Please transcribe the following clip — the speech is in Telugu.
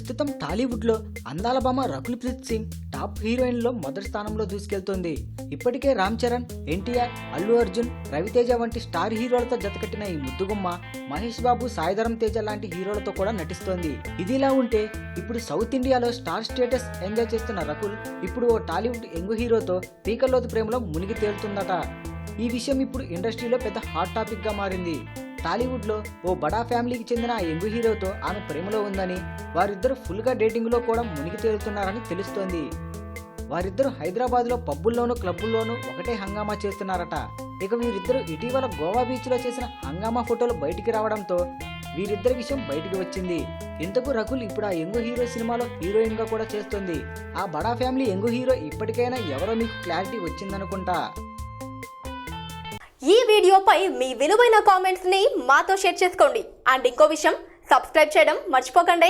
ప్రస్తుతం టాలీవుడ్ లో అందాల భామ రకుల్ ప్రీత్ సింగ్ టాప్ హీరోయిన్ లో మొదటి స్థానంలో దూసుకెళ్తోంది. ఇప్పటికే రామ్ చరణ్, ఎన్టీఆర్, అల్లు అర్జున్, రవితేజ వంటి స్టార్ హీరోలతో జతకట్టిన ఈ ముద్దుగుమ్మ మహేష్ బాబు, సాయిధరం తేజ లాంటి హీరోలతో కూడా నటిస్తోంది. ఇదిలా ఉంటే ఇప్పుడు సౌత్ ఇండియాలో స్టార్ స్టేటస్ ఎంజాయ్ చేస్తున్న రకుల్ ఇప్పుడు ఓ టాలీవుడ్ యంగ్ హీరోతో పీకల్లోతు ప్రేమలో మునిగి తేలుతుందట. ఈ విషయం ఇప్పుడు ఇండస్ట్రీలో పెద్ద హాట్ టాపిక్ గా మారింది. టాలీవుడ్ లో ఓ బడా ఫ్యామిలీకి చెందిన ఆ యంగ్ హీరోతో ఆమె ప్రేమలో ఉందని, వారిద్దరూ ఫుల్ గా డేటింగ్ లో కూడా మునిగి తేలుతున్నారని తెలుస్తోంది. వారిద్దరూ హైదరాబాద్ లో పబ్బుల్లోనూ క్లబ్బుల్లోనూ ఒకటే హంగామా చేస్తున్నారట. ఇక వీరిద్దరూ ఇటీవల గోవా బీచ్ లో చేసిన హంగామా ఫోటోలు బయటికి రావడంతో వీరిద్దరి విషయం బయటికి వచ్చింది. ఇంతకు రకుల్ ఇప్పుడు ఆ యంగ్ హీరో సినిమాలో హీరోయిన్ గా కూడా చేస్తోంది. ఆ బడా ఫ్యామిలీ యంగ్ హీరో ఇప్పటికైనా ఎవరో మీకు క్లారిటీ వచ్చిందనుకుంటా. ఈ వీడియోపై మీ విలువైన కామెంట్స్ ని మాతో షేర్ చేసుకోండి. అండ్ ఇంకో విషయం, సబ్స్క్రైబ్ చేయడం మర్చిపోకండి.